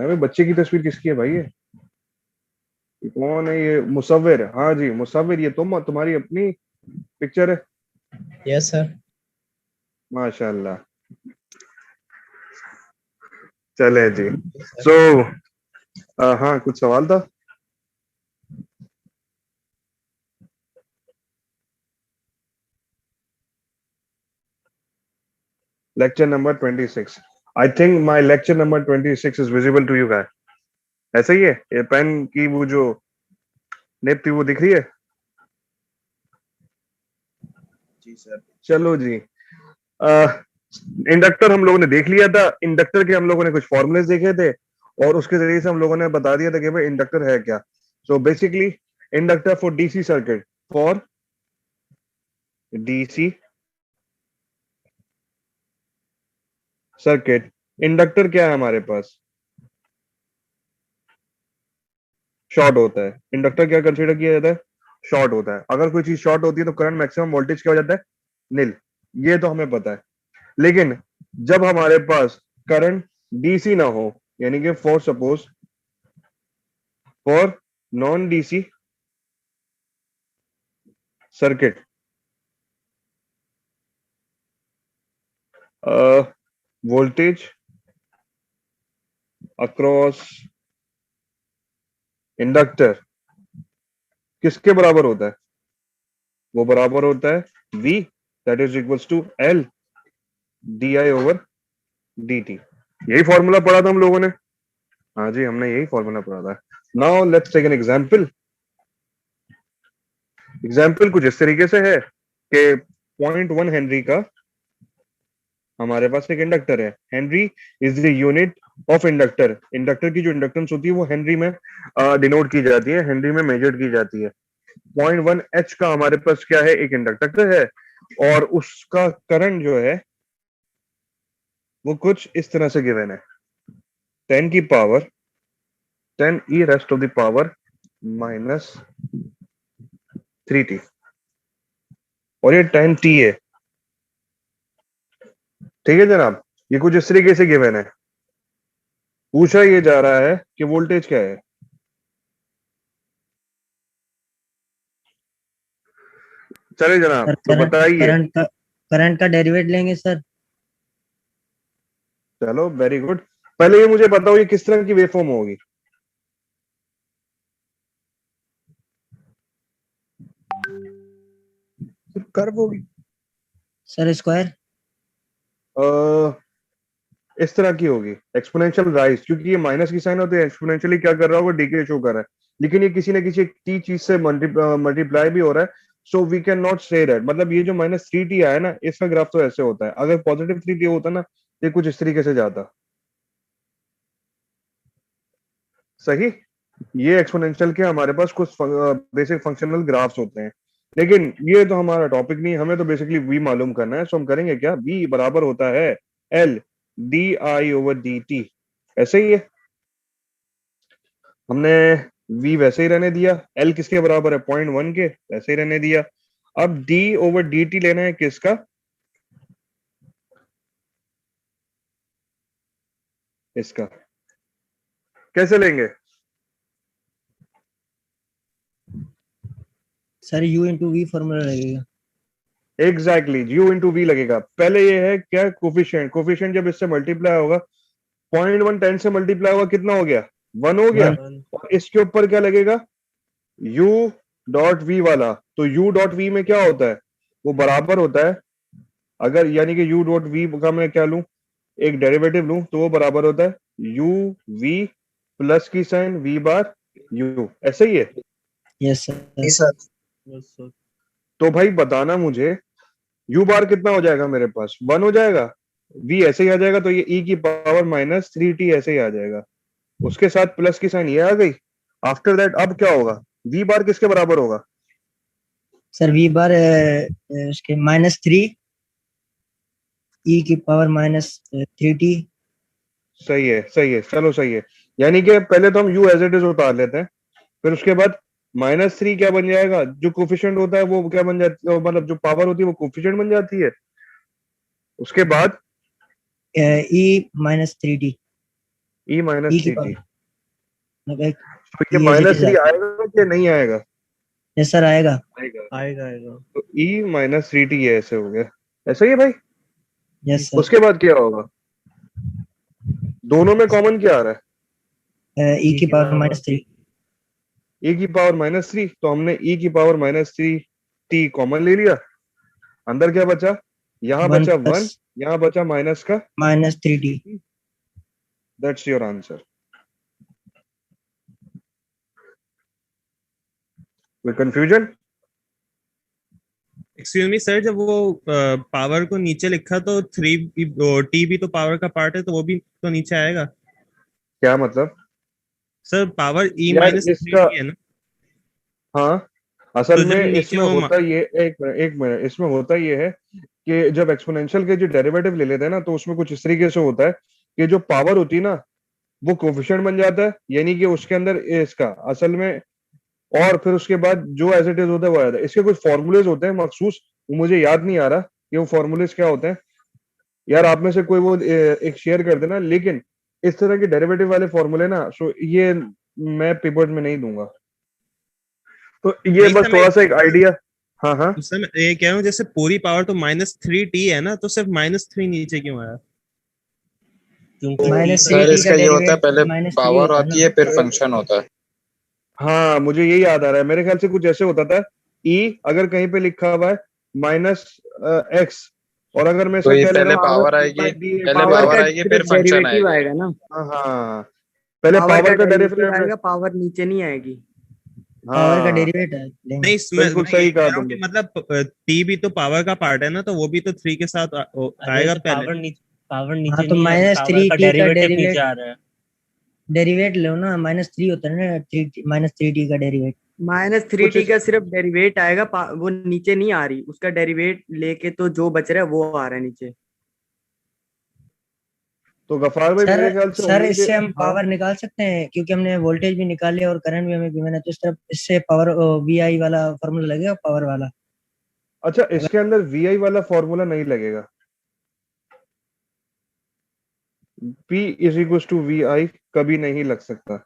अरे बच्चे की तस्वीर किसकी है भाई ये कौन है? ये मुसव्विर, हाँ जी मुसव्विर, ये तुम्हारी अपनी पिक्चर है? Yes sir. माशाल्लाह। चले जी। सर सो हाँ, कुछ सवाल था? Lecture number 26। I think my lecture number 26 is visible to you guys. ऐसा ही है? ये पेन की वो जो निब थी वो दिख रही है? जी सर। चलो जी। इंडक्टर हम लोगों ने देख लिया था। इंडक्टर के हम लोगों ने कुछ फॉर्मूले देखे थे और उसके जरिए से हम लोगों ने बता दिया था कि भाई इंडक्टर है क्या। So basically inductor for DC circuit, for DC circuit, inductor क्या है हमारे पास? शॉर्ट होता है। इंडक्टर क्या कंसीडर किया जाता है? शॉर्ट होता है। अगर कोई चीज शॉर्ट होती है तो करंट मैक्सिमम वोल्टेज क्या हो जाता है? नील। ये तो हमें पता है। लेकिन जब हमारे पास करंट डीसी ना हो, यानी कि for suppose for non DC circuit, voltage across inductor किसके बराबर होता है? वो बराबर होता है V, that is equals to L D I over D T. यही फॉर्मूला पढ़ा था हम लोगों ने। हाँ जी, हमने यही फॉर्मूला पढ़ा था। Now let's take an example. Example कुछ इस तरीके से है कि 0.1 हेनरी का हमारे पास एक इंडक्टर है। Henry is the unit of inductor. Inductor की जो इंडक्टेंस होती है वो हेनरी में डिनोट की जाती है, हेनरी में मेजर की जाती है। 0.1 एच का हमारे पास क्या है? एक इंडक्टर है और उसका करंट जो है वो कुछ इस तरह से गिवन है, 10 की power 10 E rest of the power minus 3t, और ये 10t है। ठीक है जनाब, ये कुछ इस तरीके से गिवन है। पूछा ये जा रहा है कि वोल्टेज क्या है। चले जनाब, सर तो बताइए। करंट का डेरिवेट लेंगे सर। चलो वेरी गुड। पहले ये मुझे बताओ, ये किस तरह की वेवफॉर्म होगी? कर्व होगी? Sir square. इस तरह की होगी, एक्सपोनेंशियल राइज, क्योंकि ये माइनस की साइन होती है। एक्सपोनेंशियली क्या कर रहा होगा? डिके शो कर रहा है। लेकिन ये किसी ना किसी टी चीज से मल्टीप्लाई भी हो रहा है। So we can not say that, मतलब ये जो -3t आया ना, इसका ग्राफ तो ऐसे होता है। अगर +3t होता ना, ये कुछ इस तरीके से जाता। सही। ये एक्सपोनेंशियल के हमारे पास कुछ बेसिक फंक्शनल ग्राफ्स होते हैं। लेकिन ये तो हमारा टॉपिक नहीं, हमें तो बेसिकली वी मालूम करना है। सो हम करेंगे क्या? वी बराबर होता है L D I over D T. ऐसे ही है, हमने v वैसे ही रहने दिया। l किसके बराबर है? 0.1 के, वैसे ही रहने दिया। अब d ओवर dt लेना है किसका? इसका। कैसे लेंगे? Sir U into V formula लगेगा। Exactly exactly, u into V लगेगा। पहले ये है क्या? कोफिशिएंट। कोफिशिएंट जब इससे मल्टीप्लाई होगा, 0.1 10 से मल्टीप्लाई होगा, कितना हो गया? 1 हो गया। वन। और इसके ऊपर क्या लगेगा? u डॉट वी वाला। तो u डॉट वी में क्या होता है? वो बराबर होता है, अगर यानी कि u डॉट वी का मैं क्या लूं, एक डेरिवेटिव लूं, तो वो बराबर होता है u v प्लस की साइन v बार u। ऐसे ही है। Yes sir. Sir. Yes sir. तो भाई बताना मुझे, u बार कितना हो जाएगा मेरे पास? 1 हो जाएगा। v ऐसे ही आ जाएगा, तो ये e की पावर -3t ऐसे ही आ जाएगा। उसके साथ प्लस की साइन ये आ गई। आफ्टर दैट अब क्या होगा? v बार किसके बराबर होगा? सर वी बार उसके -3 ई की पावर -3t। सही है, सही है, चलो सही है। यानी कि पहले तो हम u एज इट इज उतार लेते हैं, फिर उसके बाद -3 क्या बन जाएगा? जो कोफिशिएंट होता है वो क्या बन जाती है, मतलब जो पावर होती है वो कोफिशिएंट बन जाती है। उसके बाद ई -3t। E माइनस E की 3t। पावर मतलब तो ये E as it minus is three आता है। आएगा कि नहीं आएगा? यस सर आएगा। आएगा। आएगा आएगा। तो E माइनस 3t ये ऐसे हो गया, ऐसा ही है भाई। Yes sir. उसके बाद क्या होगा? दोनों में कॉमन क्या आ रहा है? E की पावर -3। E की पावर -3, तो हमने E की पावर -3t कॉमन ले लिया। अंदर क्या बचा? यहाँ 1 बचा प्लस 1, यहाँ बचा माइनस का -3t। That's your answer. कोई कंफ्यूजन? एक्सक्यूज मी सर, जब वो पावर को नीचे लिखा तो टी भी तो पावर का पार्ट है, तो वो भी तो नीचे आएगा। क्या मतलब? सर पावर ई यार माइनस थ्री इसका, टी है ना, हाँ असल तो में जब नीचे इसमें वो होता ये, एक मिनट, इसमें होता ये है कि जब एक्सपोनेंशियल के जो डेरिवेटिव ले लेते हैं ना, तो उसमें कुछ इस तरीके से होता है कि जो पावर होती है ना, वो कोफिशिएंट बन जाता है, यानी कि उसके अंदर इसका असल में, और फिर उसके बाद जो एज इट इज होता है वो आ जाता है। इसके कुछ फॉर्मूलेज होते हैं मखसूस, वो मुझे याद नहीं आ रहा कि वो फॉर्मूलेज क्या होते हैं। यार आप में से कोई वो एक शेयर कर देना, लेकिन इस तरह के डेरिवेटिव वाले फॉर्मूले ना, सो ये मैं पेपर्स में नहीं दूंगा। तो ये नहीं बस सर, मैं थोड़ा सा एक आइडिया। हाँ हाँ। सर मैं ये कह रहा हूँ, जैसे पूरी पावर तो -3t है ना, तो सिर्फ -3 नीचे क्यों आया? क्योंकि t -3t का सर इसका का ये होता है, डेरिवेट पहले -3 पावर होता है आती ना। है फिर फंक्शन होता है। हाँ मुझे यही याद आ रहा है, मेरे ख्याल से कुछ ऐसे होता था। ई अगर कहीं पे लिखा हुआ है -x, और अगर मैं तो इसका ये क्या ले रहा पहले हूँ पावर पावर आएगी, डी एक्स पहले ले पावर रहा पावर का हूँ। आएगी फिर सिर्फ फंक्शन डेरिवेटिव आएगी। आएगा ना, हाँ हाँ, पहले पावर का पावर का डेरिवेटिव डेरिवेटिव। आएगा, पावर नीचे नहीं आएगी। पावर का हाँ डेरिवेट लेंगे। नहीं, बिल्कुल मैं सही यही कहा कह रहा हूँ कि तुमने। मतलब टी भी तो पावर का पार्ट है ना, तो वो भी तो 3 के साथ आएगा तो पहले। पावर हाँ नीचे तो नहीं आ रही, पावर का -3t का डेरिवेटिव नीचे आ रहा है। डेरिवेट लो ना, -3 होता है ना, -3t का डेरिवेट। कुछ -3t इस, का सिर्फ डेरिवेट आएगा, वो नीचे नहीं आ रही, उसका डेरिवेट लेके तो जो बच रहा है वो आ रहा है नीचे। तो गफार भाई सर मेरे ख्याल से सर उन्हीं के। इससे हम हाँ पावर निकाल सकते हैं, क्योंकि हमने वोल्टेज भी निकाले और करंट भी हमें गिवन है, तो इस तरफ इससे पावर वी आई वाला फॉर्मूला लगेगा, पावर वाला। अच्छा, अगर इसके अंदर वी आई वाला फॉर्मूला नहीं लगेगा। P is equal to V I कभी नहीं लग सकता।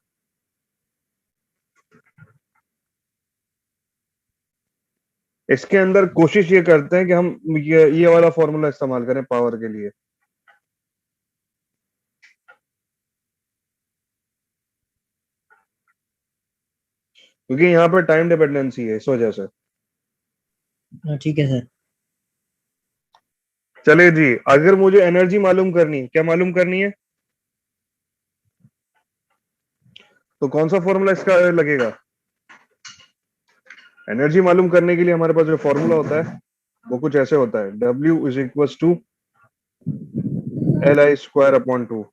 इसके अंदर कोशिश ये करते हैं कि हम ये वाला फॉर्मूला इस्तेमाल करें पावर के लिए। क्योंकि यहाँ पर टाइम डिपेंडेंसी है, इस वजह से। ठीक है सर। चले जी, अगर मुझे एनर्जी मालूम करनी है, क्या मालूम करनी है, तो कौन सा फॉर्मूला इसका लगेगा? एनर्जी मालूम करने के लिए हमारे पास जो फॉर्मूला होता है वो कुछ ऐसे होता है, W is equal to LI²/2।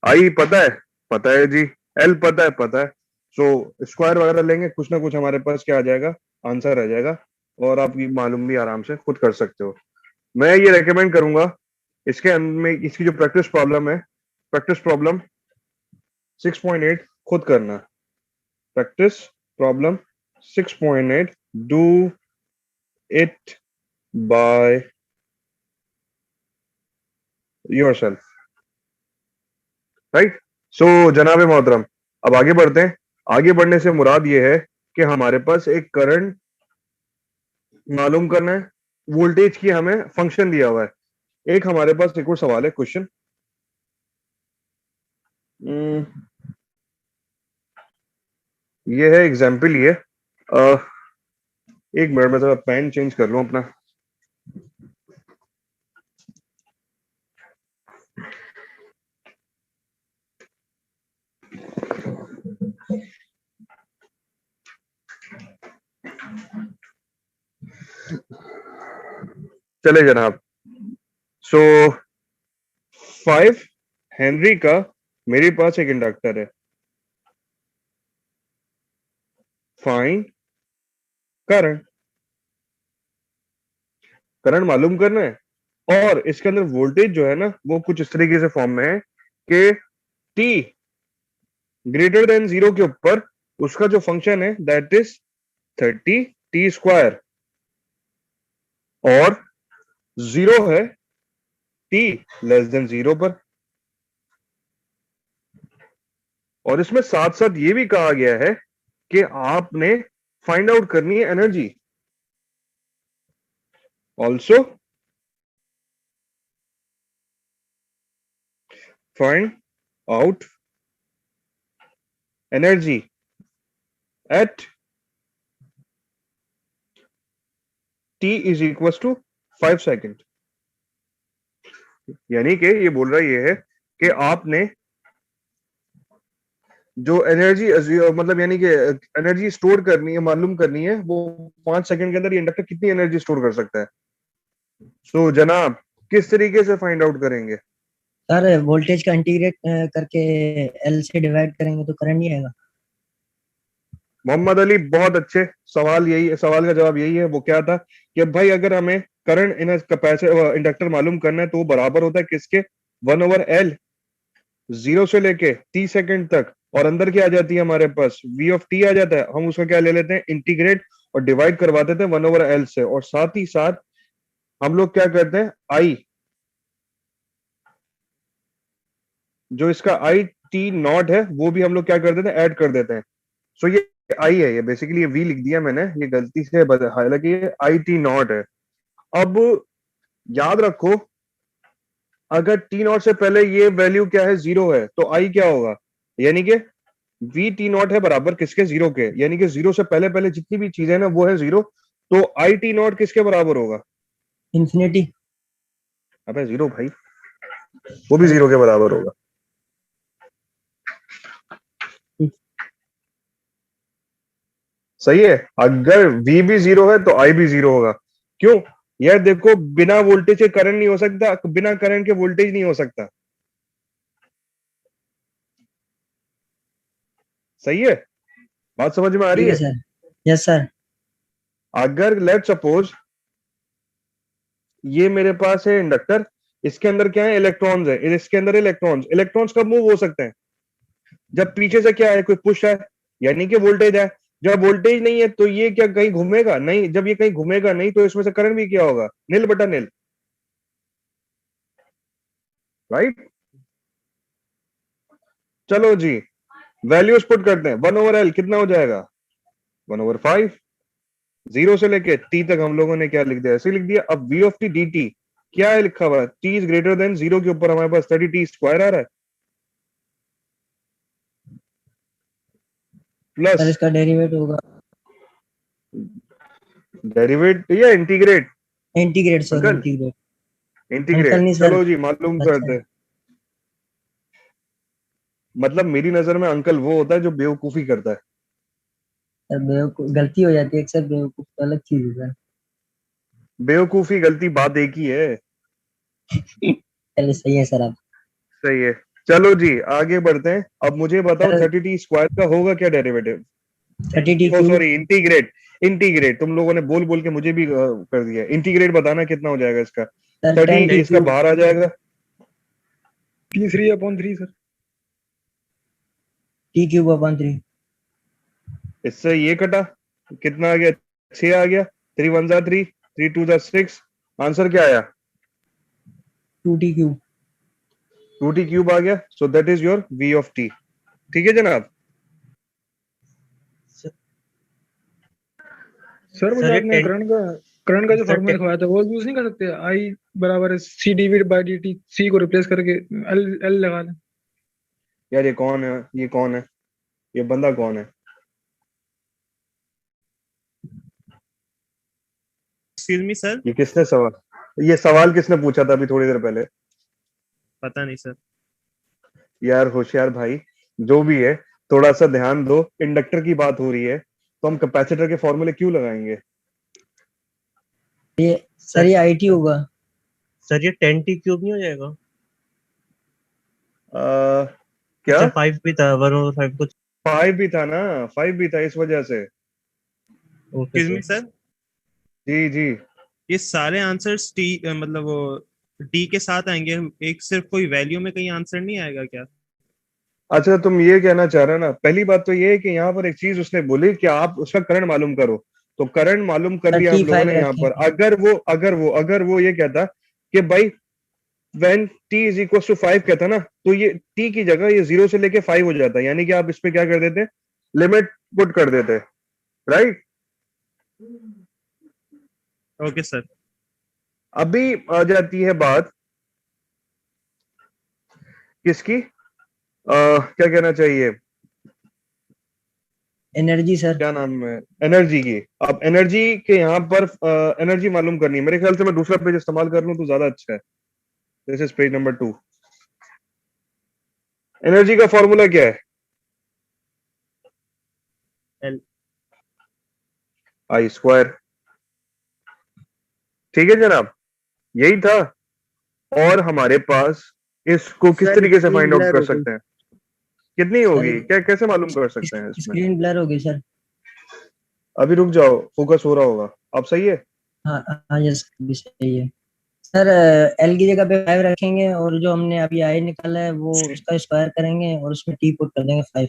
I पता है? पता है जी। एल पता है? पता है। सो स्क्वायर वगैरह लेंगे, कुछ ना कुछ हमारे पास क्या आ जाएगा, आंसर आ जाएगा। और आप ये मालूम भी आराम से खुद कर सकते हो। मैं ये रेकमेंड करूंगा, इसके अंदर में इसकी जो प्रैक्टिस प्रॉब्लम है, प्रैक्टिस प्रॉब्लम 6.8 खुद करना। Practice problem 6.8, do it by yourself, right. So जनाब मोहतरम, अब आगे बढ़ते हैं। आगे बढ़ने से मुराद ये है कि हमारे पास एक करंट मालूम करना है, वोल्टेज की हमें फंक्शन दिया हुआ है। एक हमारे पास एक और सवाल है, क्वेश्चन। ये है एग्जाम्पल, ये एक मिनट में थोड़ा पेन चेंज कर लूं अपना। चले जनाब। सो 5 हेनरी का मेरे पास एक इंडक्टर है। फाइंड करंट, करंट मालूम करना है। और इसके अंदर वोल्टेज जो है ना, वो कुछ इस तरीके से फॉर्म में है कि t ग्रेटर देन 0 के ऊपर उसका जो फंक्शन है दैट इज 30t², और 0 है t लेस देन 0 पर। और इसमें साथ साथ ये भी कहा गया है कि आपने फाइंड आउट करनी है energy also. Find out energy at t is equal to 5 second. यानी कि ये बोल रहा ये है कि आपने जो एनर्जी मतलब यानी कि एनर्जी स्टोर करनी है, मालूम करनी है, वो 5 सेकंड के अंदर ये इंडक्टर कितनी एनर्जी स्टोर कर सकता है। सो जनाब किस तरीके से फाइंड आउट करेंगे? सर वोल्टेज का इंटीग्रेट करके एल से डिवाइड करेंगे तो करंट नहीं आएगा। मोहम्मद अली बहुत अच्छे, सवाल का जवाब यही है। वो क्या था कि भाई अगर हमें करंट इन कैपेसिटर इंडक्टर मालूम करना है तो वो बराबर होता है किसके? 1/L, 0 से लेके t सेकंड तक। और अंदर क्या आ जाती है हमारे पास? v ऑफ t आ जाता है। हम उसका क्या ले लेते हैं? इंटीग्रेट और डिवाइड करवा देते हैं 1/L से। और साथ ही साथ हम लोग क्या करते हैं? i, जो इसका i t नॉट है वो भी हम लोग क्या कर देते हैं? ऐड कर देते हैं। सो ये i है, ये बेसिकली ये v लिख दिया मैंने, ये गलती से, हालांकि ये i t नॉट है। अब याद रखो अगर t नॉट से पहले ये वैल्यू क्या है? 0 है, तो i क्या होगा? यानी कि v t नॉट है बराबर किसके? 0 के। यानी कि 0 से पहले पहले जितनी भी चीजें ना वो है 0, तो i t नॉट किसके बराबर होगा? इंफिनिटी। अबे 0 भाई, वो भी 0 के बराबर होगा। सही है। अगर v भी 0 है तो i भी 0 होगा। क्यों? यार देखो, बिना वोल्टेज के करंट नहीं हो सकता, बिना करंट के वोल्टेज नहीं हो सकता। सही है, बात समझ में आ रही ठीक है है? सर। Yes sir. अगर लेट सपोज ये मेरे पास है इंडक्टर, इसके अंदर क्या है? इलेक्ट्रॉन्स है, इसके अंदर इलेक्ट्रॉन्स कब मूव हो सकते हैं? जब पीछे से क्या है? कोई पुश है, यानी कि वोल्टेज है। जब वोल्टेज नहीं है तो ये क्या कहीं घूमेगा? नहीं। जब ये कहीं घूमेगा नहीं तो इसमें से करंट भी क्या होगा? नील बटा नील, राइट? चलो जी, वैल्यूज पुट करते हैं। 1/L कितना हो जाएगा? 1/5। 0 से लेके t तक हम लोगों ने क्या लिख दिया? ऐसे लिख दिया। अब v ऑफ t dt क्या है लिखा हुआ है? t इज ग्रेटर देन 0 के ऊपर हमारे पास 30t स्क्वायर आ रहा है, सर प्लस इसका डेरिवेट होगा। डेरिवेट या integrate? Integrate sir, uncle integrate. Uncle integrate, नहीं सर। चलो जी मालूम अच्छा। करते हैं। मतलब मेरी नजर में अंकल वो होता है जो बेवकूफी करता है। सर बेवकूफ गलती हो जाती है, अक्सर बेवकूफ तो अलग चीज है सर। बेवकूफी गलती बात एक ही है। चलिए सही है सर आप। सही है, चलो जी आगे बढ़ते हैं। अब मुझे बताओ सर 30t स्क्वायर का होगा क्या डेरिवेटिव? 30t ओ क्यूब। Sorry, integrate. इंटीग्रेट तुम लोगों ने बोल बोल के मुझे भी कर दिया। इंटीग्रेट बताना कितना हो जाएगा इसका? सर 30 10t इसका क्यूब। बाहर आ जाएगा। T3/3 sir. t cube upon 3। इससे ये कटा, कितना आ गया? 6 आ गया। 3 1 जा 3, 3 2 जा 6। आंसर क्या आया? 2t cube. 2t क्यूब आ गया। So that is your v of t। ठीक है जनाब। सर मुझे सर ये आपने 10 करंट का जो सर फॉर्मूला लिखवाया था वो यूज नहीं कर सकते? I बराबर C divide by dt, C को रिप्लेस करके L लगा लें। यार ये कौन है? ये कौन है? ये बंदा कौन है? Excuse me sir. ये किसने ये सवाल किसने पूछा था अभी थोड़ी देर पहले? पता नहीं सर। यार होशियार भाई जो भी है, थोड़ा सा ध्यान दो। इंडक्टर की बात हो रही है तो हम कैपेसिटर के फॉर्मूले क्यों लगाएंगे? ये सर सर ये IT होगा। सर ये 10t क्यूब नहीं हो जाएगा? क्या? अच्छा 5 भी था, 1/5 कुछ। 5 भी था ना, 5 भी था इस वजह से। Okay excuse me sir. Sir, जी जी। ये सारे आंसर्स टी मतलब वो टी के साथ आएंगे, एक सिर्फ कोई वैल्यू में कहीं आंसर नहीं आएगा क्या? अच्छा तुम ये कहना चाह रहे हो ना, पहली बात तो ये है कि यहाँ पर एक चीज उसने बोली कि आप उसका करंट मालूम करो। तो करंट मालूम कर सर लिया हम लोगों T5 ने यहाँ रखें। पर। अगर वो ये कहता कि भाई when t is equal to 5 कहता ना, तो ये t की जगह ये 0 से लेके 5 हो जाता है, यानी कि आप इस पे क्या कर देते, लिमिट पुट कर देते, राइट। Okay sir. अभी आ जाती है बात किसकी, क्या कहना चाहिए, एनर्जी सर। क्या नाम है, एनर्जी की। अब एनर्जी के यहाँ पर एनर्जी मालूम करनी है, मेरे ख्याल से मैं दूसरा पेज इस्तेमाल कर लूं तो ज्यादा अच्छा है। This is page number 2। Energy का फॉर्मूला क्या है, L। आई स्क्वायर, ठीक है जनाब, यही था। और हमारे पास इसको किस सर तरीके से स्क्रीन फाइंड आउट ब्लर कर हो गई। सकते हैं, कितनी होगी, सर क्या कैसे मालूम कर सकते हैं इसमें। स्क्रीन ब्लर हो गई सर। अभी रुक जाओ, फोकस हो रहा होगा, अब सही है। हाँ हाँ यस भी सही है सर। एल की जगह पे 5 रखेंगे और जो हमने अभी आई निकाला है वो उसका स्क्वायर करेंगे और उसमें टी पुट कर देंगे 5।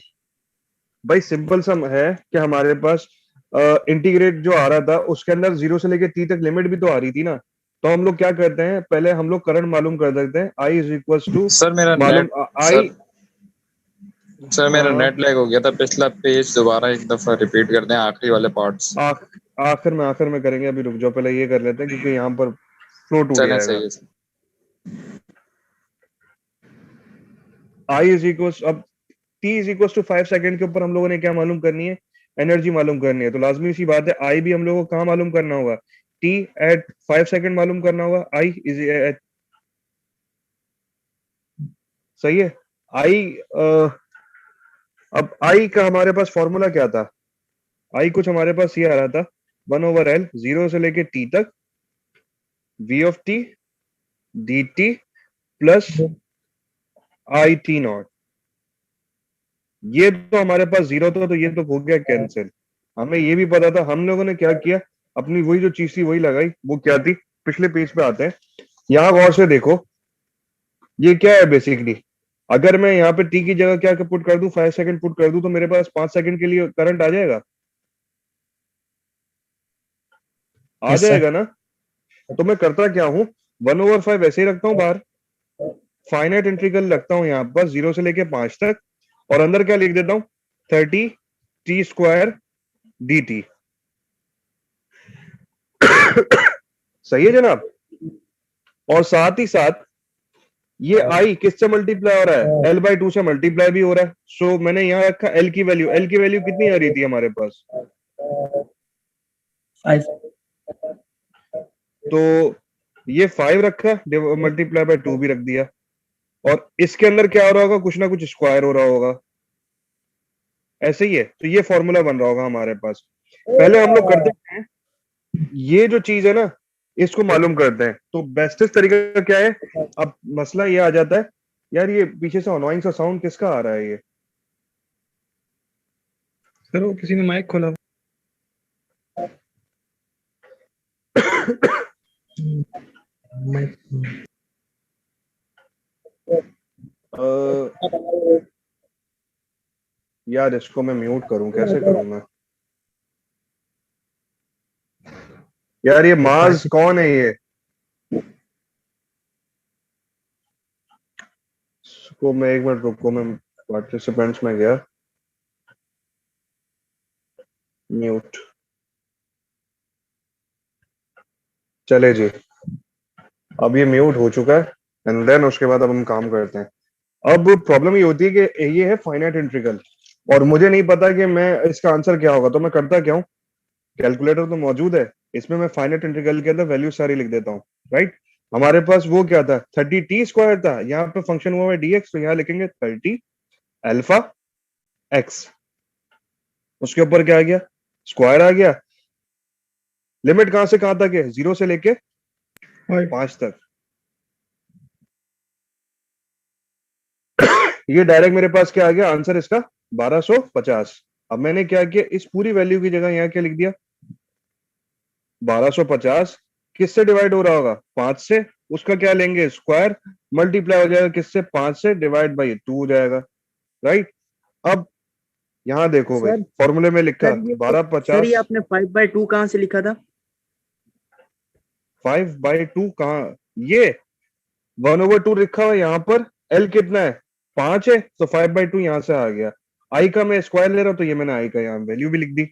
भाई सिंपल सा है कि हमारे पास इंटीग्रेट जो आ रहा था उसके अंदर 0 से लेके t तक लिमिट भी तो आ रही थी ना, तो हम लोग क्या करते हैं, पहले हम लोग करंट मालूम कर देते हैं, I is equal to sir मेरा मालूम नेट I। सर मेरा हाँ, नेट लैग हो गया था, पिछला पेज दोबारा एक दफा रिपीट कर दें, आखिरी वाले पार्ट्स। आखिर में करेंगे, अभी रुक जाओ, पहले ये कर लेते हैं क्योंकि यहाँ पर फ्लो टूट चलें, जाएगा। सही है सर। I इज इक्वल, अब t is equal to 5 second के ऊपर हम लोगों ने क्या मालूम करनी है, एनर्जी मालूम करनी है, तो लाजमी सी बात है I भी हम लोगों को कहाँ मालूम करना होगा, t एट 5 सेकंड मालूम करना होगा, I इज एट, सही है। I अब I का हमारे पास फॉर्मूला क्या था, I कुछ हमारे पास ये आ रहा था 1/L 0 से लेके t तक v of t dt plus I T not. ये तो हमारे पास 0 था, तो ये तो हो गया कैंसिल। हमें ये भी पता था, हम लोगों ने क्या किया, अपनी वही जो चीज थी वही लगाई, वो क्या थी, पिछले पेज पे आते हैं, यहाँ गौर से देखो, ये क्या है बेसिकली, अगर मैं यहाँ पे टी की जगह क्या पुट कर दूं, 5 सेकंड पुट कर दूं, तो मेरे पास 5 सेकंड के लिए करंट आ जाएगा, आ यस सर। जाएगा ना। तो मैं करता क्या हूँ, 1/5 ऐसे ही रखता हूँ बाहर, फाइनाइट इंटीग्रल रखता हूँ यहाँ पर 0 से लेके 5 तक, और अंदर क्या लिख देता हूँ, 30 t स्क्वायर dt। सही है जनाब। और साथ ही साथ ये i किससे मल्टीप्लाई हो रहा है, l/2 से मल्टीप्लाई भी हो रहा है। सो मैंने यहाँ रखा l की वैल्यू कितनी आ रही थी हमारे पास, 5। तो ये 5 रखा, मल्टीप्लाई बाय 2 भी रख दिया, और इसके अंदर क्या हो रहा होगा, कुछ ना कुछ स्क्वायर हो रहा होगा, ऐसे ही है। तो ये फॉर्मूला बन रहा होगा हमारे पास। पहले हम लोग करते हैं, ये जो चीज है ना, इसको मालूम करते हैं। तो बेस्टेस्ट तरीका क्या है, अब मसला ये आ जाता है, यार ये पीछे से अनोइंग सा साउंड किसका आ रहा है ये, सर वो किसी ने माइक खोला। यार इसको मैं म्यूट करूं, कैसे करूं मैं, यार ये माज कौन है ये, इसको मैं एक मिनट रुको, मैं पार्टिसिपेंट्स में गया, म्यूट, चले जी, अब ये म्यूट हो चुका है, एंड देन उसके बाद अब हम काम करते हैं। अब प्रॉब्लम ये होती है कि ये है फाइनाइट इंटीग्रल, और मुझे नहीं पता कि मैं इसका आंसर क्या होगा, तो मैं करता क्या हूँ, कैलकुलेटर तो मौजूद है, इसमें मैं फाइनाइट इंटीग्रल के अंदर वैल्यू सारी लिख देता हूँ, राइट। हमारे पास वो क्या था, 30t स्क्वायर था, यहाँ पे फंक्शन हुआ है dx, तो यहाँ लिखेंगे 30 अल्फा x, उसके ऊपर क्या आ गया, स्क्वायर आ गया, लिमिट कहां से कहां तक है, 0 से लेके 5 तक। ये डायरेक्ट मेरे पास क्या आ गया आंसर इसका, 1250। अब मैंने क्या किया, इस पूरी वैल्यू की जगह यहाँ क्या लिख दिया, 1250 किससे डिवाइड हो रहा होगा, 5 से, उसका क्या लेंगे स्क्वायर, मल्टीप्लाई हो जाएगा किससे, 5 से, डिवाइड बाई 2 हो जाएगा, राइट। अब यहाँ देखो भाई, सर फॉर्मूले में लिखा सर ये 1250, आपने 5/2 कहाँ से लिखा था? 5/2 कहाँ, ये 1/2 लिखा हुआ है यहाँ पर। एल कितना है, 5 है, तो 5/2 यहाँ से आ गया। आई का मैं स्क्वायर ले रहा हूँ, तो ये मैंने आई का यहाँ वैल्यू भी लिख दी।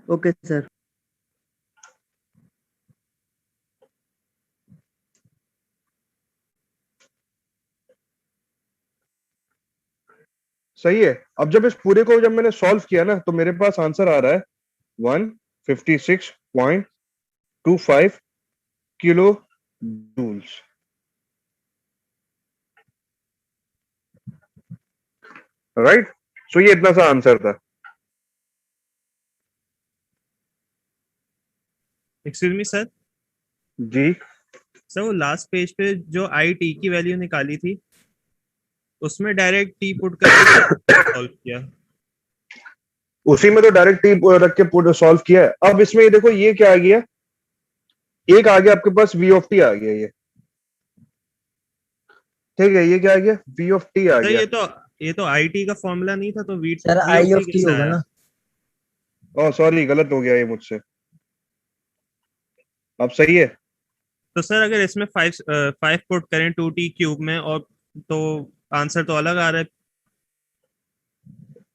Okay sir. सही है। अब जब इस पूरे को जब मैंने सॉल्व किया ना, तो मेरे पास आंसर आ रहा है 156.25 किलो जूल्स। राइट, सो ये इतना सा आंसर था। एक्सक्यूज मी सर, जी, सर वो लास्ट पेज पे जो आई टी की वैल्यू निकाली थी, उसमें डायरेक्ट टी पुट करके सॉल्व किया। उसी में तो डायरेक्ट टी रख के सॉल्व किया है। अब इसमें ये देखो, ये क्या आ गया, एक आ गया आपके पास वी ऑफ टी आ गया, ये ठीक है। ये क्या आ गया, वी ऑफ टी आ सर गया। ये तो आई टी का फॉर्मूला नहीं था, तो V sir I of T होगा ना। ओह सॉरी, गलत हो गया ये मुझसे। अब सही है। तो सर अगर इसमें 5 पुट करें 2t क्यूब में, और तो आंसर तो अलग आ रहा है।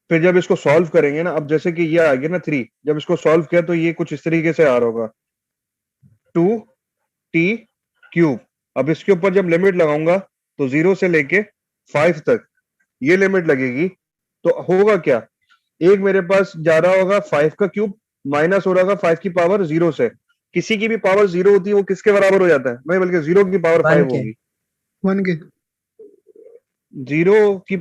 फिर जब इसको सॉल्व करेंगे ना, अब जैसे कि ये आ गया ना 3, जब इसको सॉल्व किया तो ये कुछ इस तरीके से आ रहा होगा 2t³ अब इसके ऊपर जब लिमिट लगाऊंगा तो 0 से लेके 5 तक ये लिमिट लगेगी। तो होगा क्या, एक मेरे पास जा रहा होगा 5 का क्यूब, माइनस हो रहा होगा 5 की पावर 0 से। किसी की भी पावर 0 होती है वो किसके बराबर हो जाता है, नहीं बल्कि 0 की पावर 5 1 के। होगी। 1 के। 0 की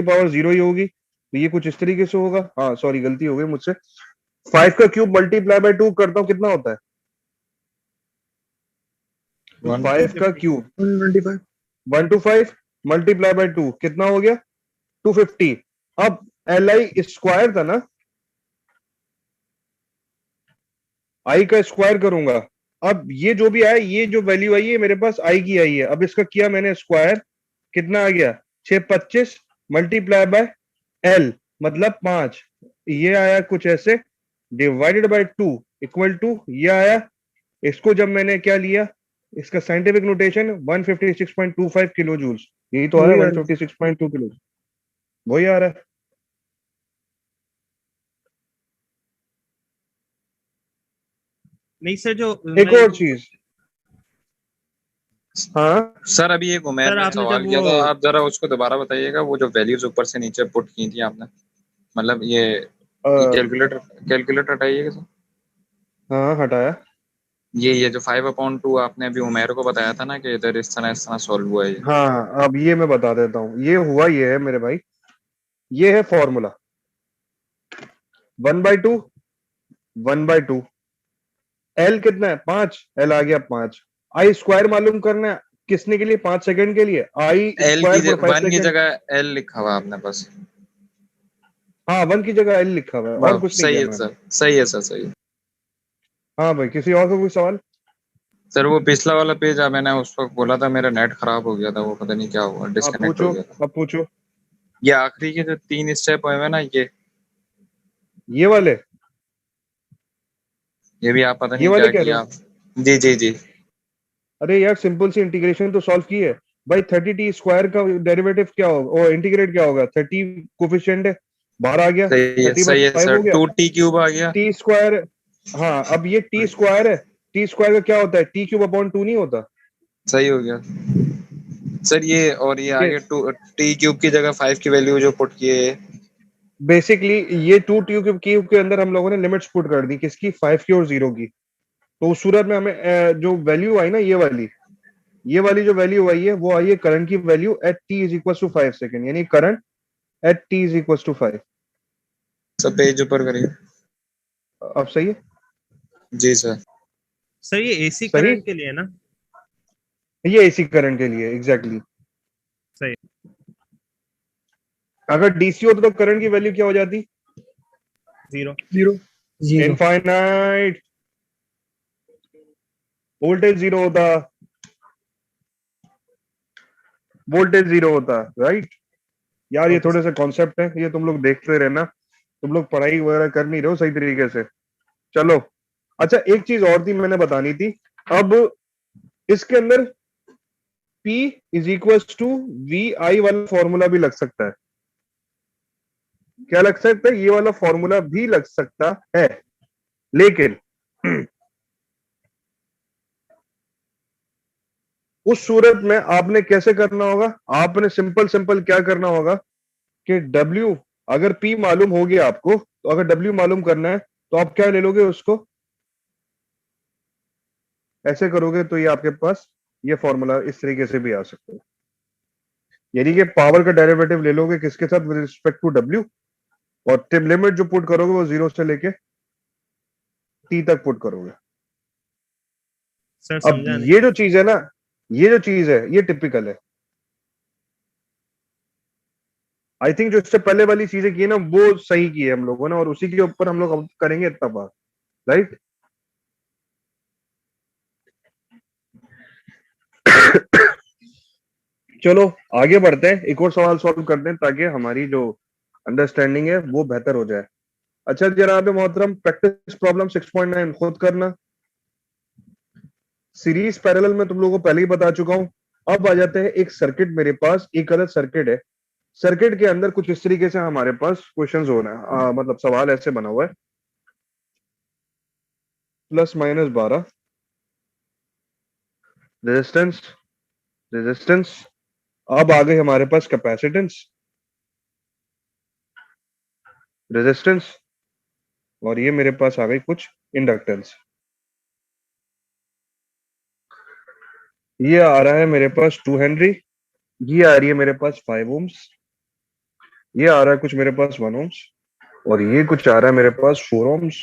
पावर 0 ही होगी। तो ये कुछ इस तरीके से होगा। हाँ सॉरी, गलती हो गई मुझसे। 5 का क्यूब मल्टीप्लाई बाय 2 करता हूँ, कितना होता है 5 का क्यूब 125। 125 मल्टीप्लाई बाय 2 कितना हो गया 250। अब एल आई स्क्वायर था ना, आई का स्क्वायर करूंगा। अब ये जो भी आया, ये जो वैल्यू आई है मेरे पास आई की आई है। अब इसका किया मैंने स्क्वायर, कितना आ गया 625 मल्टीप्लाई बाय एल मतलब 5, ये आया कुछ ऐसे, डिवाइडेड बाय 2 इक्वल टू ये आया। इसको जब मैंने क्या लिया, इसका साइंटिफिक नोटेशन 156.25 किलो जूल्स, यही तो आ रहा है 156.2 किलो, वही आ रहा है। नहीं सर, जो एक और चीज, हाँ सर अभी एक उमेर सर ने आपने सवाल जब किया वो था, आप जरा उसको दोबारा बताइएगा। वो जो वैल्यूज ऊपर से नीचे पुट की थी आपने, मतलब ये कैलकुलेटर कैलकुलेटर हटाइएगा सर। हाँ हटाया। ये जो 5/2 आपने अभी उमेर को बताया था ना कि इधर इस तरह सॉल्व हुआ है ये। हाँ अब ये मैं बता देता हूँ, ये हुआ ये है मेरे भाई, ये है फॉर्मूला 1/2 1/2 एल कितना है 5, एल आ गया 5। आई स्क्वायर मालूम करना है किसने के लिए, 5 सेकंड के लिए, आई एल की स्क्वायर फॉर 5 वन की सेकंड। जगह एल लिखा हुआ आपने बस। हाँ 1 की जगह एल लिखा हुआ है, और कुछ नहीं सही किया है मैंने। सर, सही है सर, सही है। हाँ भाई, किसी और का कोई सवाल। सर वो पिछला वाला पेज मैंने उस वक्त बोला था, मेरा नेट खराब हो गया था, वो पता नहीं क्या हुआ, आप डिस्कनेक्ट हो पूछो, गया था। अब पूछो। ये आखिरी के जो 3 स्टेप हुए हैं ना, ये वाले, ये भी आप पता ये नहीं वाले क्या कह रहे किया हो। आप। जी जी जी। अरे यार सिंपल सी इंटीग्रेशन तो सॉल्व की है भाई। 30t स्क्वायर का डेरिवेटिव क्या होगा, और इंटीग्रेट क्या होगा, 30 कोफिशिएंट है, बाहर आ गया, सही 30/5 है सर, हो गया 2t³ आ गया। T square. हाँ अब ये टी स्क्वायर है, टी स्क्वायर का क्या होता है, t³/2 नहीं होता। सही हो गया सर। ये और ये ये आगे t³ की जगह 5 की वैल्यू जो पुट किए। बेसिकली ये 2 क्यूब के अंदर हम लोगों ने लिमिट्स पुट कर दी, किसकी 5 की और 0 की। तो उस सूरत में हमें जो वैल्यू आई ना, ये वाली जो वैल्यू आई है वो आई है करंट की value at t is equal to 5 second, यानी current at t is equal to 5। सब पेज ऊपर करिए। अब सही है। जी सर। सर ये एसी सही, करंट के लिए है ना। ये एसी करंट के लिए एग्जैक्टली। सही। अगर डीसी होता तो करंट की वैल्यू क्या हो जाती, 0 0। इनफाइनाइट। वोल्टेज 0 होता, वोल्टेज 0 होता, राइट। यार ये थोड़े से कॉन्सेप्ट है, ये तुम लोग देखते रहना, तुम लोग पढ़ाई वगैरह कर नहीं रहे हो सही तरीके से। चलो अच्छा, एक चीज और थी मैंने बतानी थी अब इसके अंदर P is equal to V I वाला फॉर्मूला भी लग सकता है। क्या लग सकता है? ये वाला फॉर्मूला भी लग सकता है, लेकिन उस सूरत में आपने कैसे करना होगा? आपने सिंपल सिंपल क्या करना होगा कि W, अगर P मालूम हो गया आपको, तो अगर W मालूम करना है तो आप क्या ले लोगे? उसको ऐसे करोगे तो ये आपके पास ये फॉर्मूला इस तरीके से भी आ सकता है। यानी कि पावर का डेरिवेटिव ले लोगे किसके साथ? विद रिस्पेक्ट टू W, और टिम लिमिट जो पुट करोगे वो 0 से लेके T तक पुट करोगे। सर अब समझा नहीं। ये जो चीज है ना, ये जो चीज है ये टिपिकल है। आई थिंक जो इससे पहले वाली चीजें की है ना वो सही की है हम लोगों ने, और उसी के ऊपर हम लोग अब करेंगे इत्तेफाक, राइट? चलो आगे बढ़ते हैं, एक और सवाल सॉल्व करते हैं ताकि हमारी जो अंडरस्टैंडिंग है वो बेहतर हो जाए। अच्छा जनाब मोहतरम, प्रैक्टिस प्रॉब्लम 6.9 खुद करना। सीरीज पैरेलल में तुम लोगों को पहले ही बता चुका हूं। अब आ जाते हैं एक सर्किट, मेरे पास एक अलग सर्किट है। सर्किट के अंदर कुछ इस तरीके से हमारे पास क्वेश्चंस हो रहे हैं, मतलब सवाल ऐसे बना हुआ है, +-12 रेजिस्टेंस, रेजिस्टेंस, अब आ गई हमारे पास कैपेसिटेंस, रेजिस्टेंस, और ये मेरे पास आ गई कुछ इंडक्टेंस। ये आ रहा है मेरे पास 2 हेनरी, ये आ रही है मेरे पास 5 ओम्स, ये आ रहा है कुछ मेरे पास 1 ओम्स, और ये कुछ आ रहा है मेरे पास 4 ohms.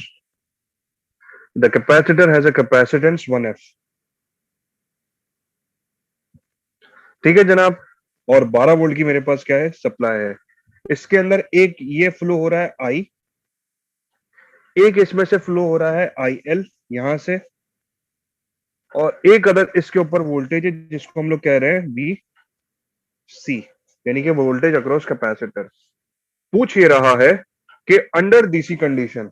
The capacitor has a capacitance 1F। ठीक है जनाब, और 12 वोल्ट की मेरे पास क्या है? सप्लाई है। इसके अंदर एक ये फ्लो हो रहा है आई, एक इसमें से फ्लो हो रहा है IL यहां से, और एक अदर इसके ऊपर वोल्टेज है जिसको हम लोग कह रहे हैं VC, यानी कि वोल्टेज अक्रॉस कैपेसिटर। पूछ ये रहा है कि under DC condition,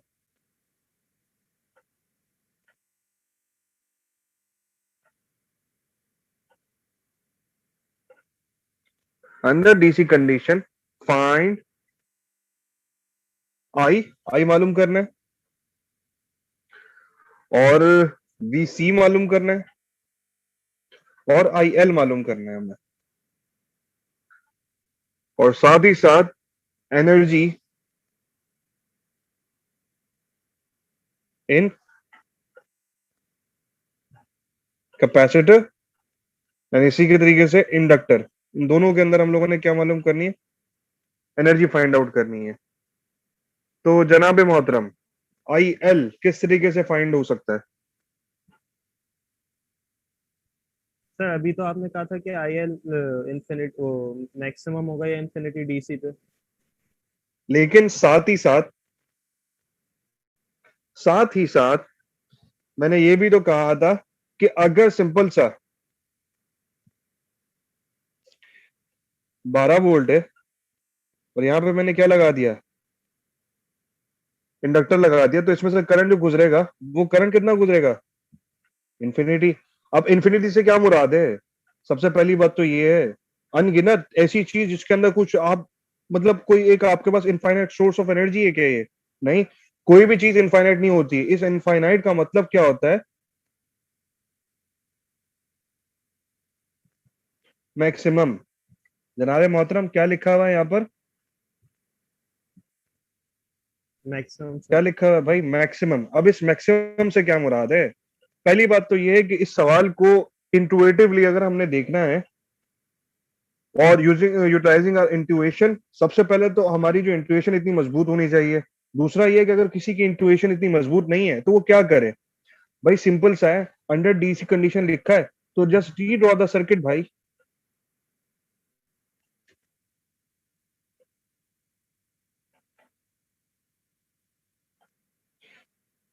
under DC condition find I मालूम करना है, और VC मालूम करना है, और IL मालूम करना है हमें, और साथ ही साथ एनर्जी इन कैपेसिटर यानी इसी के तरीके से इंडक्टर। इन दोनों के अंदर हम लोगों ने क्या मालूम करनी है? एनर्जी फाइंड आउट करनी है। तो जनाब मोहतरम, IL किस तरीके से फाइंड हो सकता है? सर अभी तो आपने कहा था कि IL इन्फिनिट वो मैक्सिमम होगा या इन्फिनिटी DC पे। लेकिन साथ ही साथ मैंने ये भी तो कहा था कि अगर सिंपल सा 12 वोल्ट है और यहां पे मैंने क्या लगा दिया? इंडक्टर लगा दिया, तो इसमें से करंट जो गुजरेगा वो करंट कितना गुजरेगा? इन्फिनिटी। अब इन्फिनिटी से क्या मुराद है? सबसे पहली बात तो ये है, अनगिनत ऐसी चीज जिसके अंदर कुछ आप मतलब कोई एक आपके पास इनफाइनाइट सोर्स ऑफ एनर्जी है क्या ये? नहीं, कोई भी चीज इनफाइनाइट नहीं होती। इस इनफाइनाइट का मतलब क्या होता है? मैक्सिमम। जनाब मोहतरम क्या लिखा हुआ है यहाँ पर? मैक्सिमम क्या सर। लिखा हुआ है भाई? मैक्सिमम। अब इस मैक्सिमम से क्या मुराद है? पहली बात तो ये है कि इस सवाल को इंटुएटिवली अगर हमने देखना है और यूजिंग यूटिलाइजिंग आवर इंट्यूशन, सबसे पहले तो हमारी जो इंट्यूशन इतनी मजबूत होनी चाहिए। दूसरा ये है कि अगर किसी की इंट्यूशन इतनी मजबूत नहीं है तो वो क्या करे? भाई सिंपल सा है, अंडर डीसी कंडीशन लिखा है तो जस्ट रीड्रॉ द सर्किट भाई।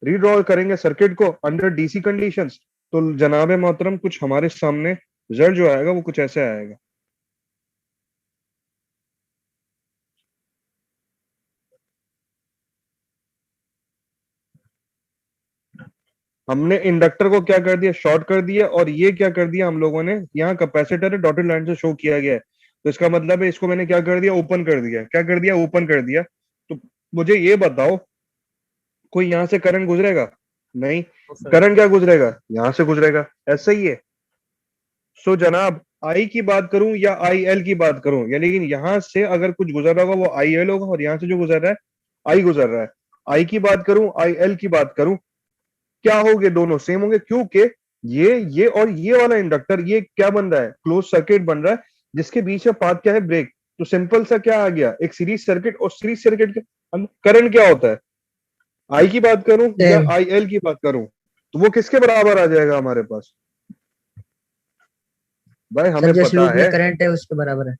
रीड्रॉ करेंगे सर्किट को अंडर डीसी कंडीशंस, तो जनाब मोहतरम कुछ हमारे सामने रिजल्ट जो आएगा वो कुछ ऐसे आएगा। हमने इंडक्टर को क्या कर दिया, शॉर्ट कर दिया, और ये क्या कर दिया हम लोगों ने, यहाँ कैपेसिटर डॉटेड लाइन से शो किया गया है, तो इसका मतलब है इसको मैंने क्या कर दिया, ओपन कर दिया। क्या कर दिया, ओपन कर दिया। तो मुझे ये बताओ, कोई यहाँ से करंट गुजरेगा? नहीं। करंट क्या गुजरेगा, यहाँ से गुजरेगा, ऐसा ही है। सो जनाब, आई की बात करूं या आई एल की बात करूं, यानी कि यहाँ से अगर कुछ गुजर रहा होगा वो आई एल होगा, और यहाँ से जो गुजर रहा है आई गुजर रहा है। आई की बात करूं, आई एल की बात करूं, क्या होंगे, दोनों सेम होंगे, क्योंकि ये और ये वाला इंडक्टर, ये क्या बन रहा है, क्लोज सर्किट बन रहा है, जिसके बीच में पाथ क्या है, ब्रेक। तो सिंपल सा क्या आ गया, एक सीरीज सर्किट, और सीरीज सर्किट के करंट क्या होता है, आई की बात करूं या Same. आई एल की बात करूं, तो वो किसके बराबर आ जाएगा हमारे पास? भाई सर हमें जिस पता लूप है, में करंट है उसके बराबर है।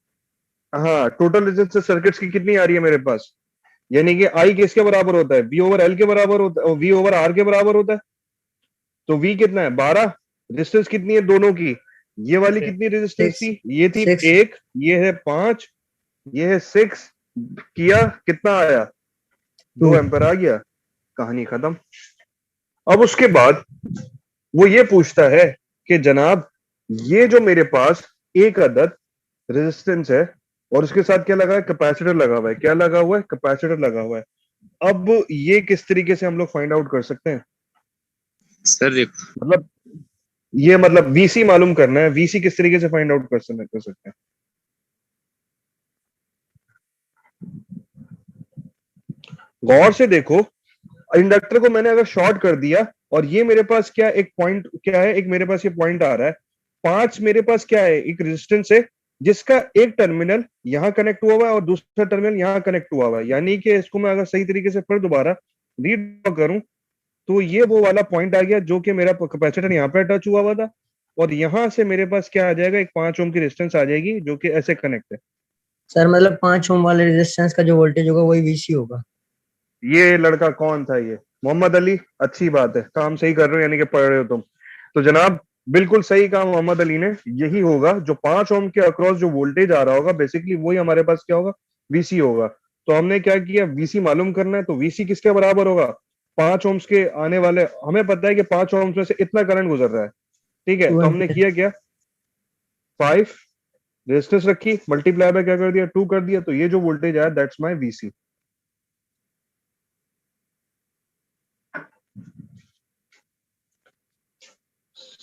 हाँ, टोटल रेजिस्टेंस सर्किट्स की कितनी आ रही है मेरे पास, यानी कि आई किसके बराबर होता है, वी ओवर एल के बराबर होता है, और वी ओवर आर के बराबर होता है। तो वी कितना है, 12। रेजिस्टेंस कितनी है दोनों की, ये वाली कितनी रेजिस्टेंस 6 थी, ये थी 6 1, ये है 5, ये है 6, किया कितना आया, 2 2 एम्पर आ गया, कहानी खत्म। अब उसके बाद वो ये पूछता है कि जनाब, ये जो मेरे पास एक अदद रेजिस्टेंस है, और उसके साथ क्या लगा है, कैपेसिटर लगा हुआ है, क्या लगा हुआ है, कैपेसिटर लगा हुआ है। अब ये किस तरीके से हम लोग फाइंड आउट कर सकते हैं, सर मतलब ये मतलब वीसी मालूम करना है, वीसी किस तरीके से फाइंड आउट कर सकते हैं? गौर से देखो, इंडक्टर को मैंने अगर शॉर्ट कर दिया, और ये मेरे पास क्या एक पॉइंट क्या है, एक मेरे पास ये पॉइंट आ रहा है 5, मेरे पास क्या है, एक रेजिस्टेंस है जिसका एक टर्मिनल यहां कनेक्ट हुआ हुआ है और दूसरा टर्मिनल यहां कनेक्ट हुआ हुआ है, यानी कि इसको मैं अगर सही तरीके से फिर दोबारा रीड करूं, तो ये वो वाला पॉइंट आ गया जो कि मेरा कैपेसिटर यहाँ पे अटैच हुआ हुआ था, और यहां से मेरे पास क्या आ जाएगा, एक 5 ओम की रेजिस्टेंस आ जाएगी जो कि ऐसे कनेक्ट है। सर मतलब 5 ओम वाले रेजिस्टेंस का जो वोल्टेज होगा वही वीसी होगा। ये लड़का कौन था, ये मोहम्मद अली, अच्छी बात है, काम सही कर रहे हो, यानी कि पढ़ रहे हो तुम। तो जनाब बिल्कुल सही काम मोहम्मद अली ने, यही होगा जो 5 ओम के अक्रॉस जो वोल्टेज आ रहा होगा, बेसिकली वही हमारे पास क्या होगा, वीसी होगा। तो हमने क्या किया, वीसी मालूम करना है, तो वीसी किसके बराबर होगा, 5 ओम्स के आने वाले, हमें पता है कि 5 ओम्स में से इतना करंट गुजर रहा है, ठीक है, 2 तो हमने एम्पीयर। किया क्या, 5 रेजिस्टेंस रखी, मल्टीप्लाई बाय क्या कर दिया, 2 कर दिया, तो ये जो वोल्टेज आया दैट्स माय वीसी।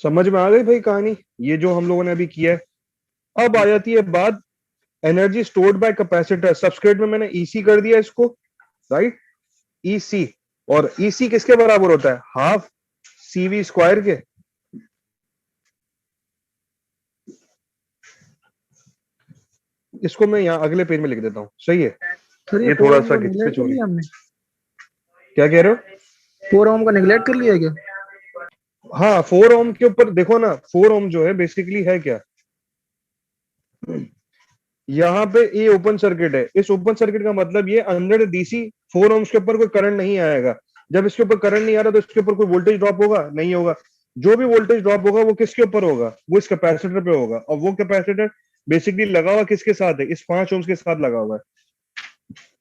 समझ में आ गई भाई कहानी, ये जो हम लोगों ने अभी किया है। अब आ जाती है बात energy stored bye capacitor, subscript में मैंने ईसी कर दिया इसको, राइट, ईसी, और ईसी किसके बराबर होता है, हाफ सीवी स्क्वायर के। इसको मैं यहाँ अगले पेज में लिख देता हूँ, सही है, सर ये 4 थोड़ा ओम सा को किससे नेगलेक्ट कर चोरी, लिया हमने, क्या कह रहे हो? 4 ओम का नेगलेक्ट कर लिया क्या? हाँ, 4 ओम के ऊपर देखो ना, 4 ओम जो है बेसिकली है क्या, यहाँ पे ये ओपन सर्किट है, इस ओपन सर्किट का मतलब ये अंदर डीसी 4 ओम्स के ऊपर कोई करंट नहीं आएगा। जब इसके ऊपर करंट नहीं आ रहा तो इसके ऊपर कोई वोल्टेज ड्रॉप होगा, नहीं होगा। जो भी वोल्टेज ड्रॉप होगा वो किसके ऊपर होगा, वो इस कैपेसिटर पे होगा, और वो कैपेसिटर बेसिकली लगा हुआ किसके साथ है, इस 5 ओम्स के साथ लगा हुआ है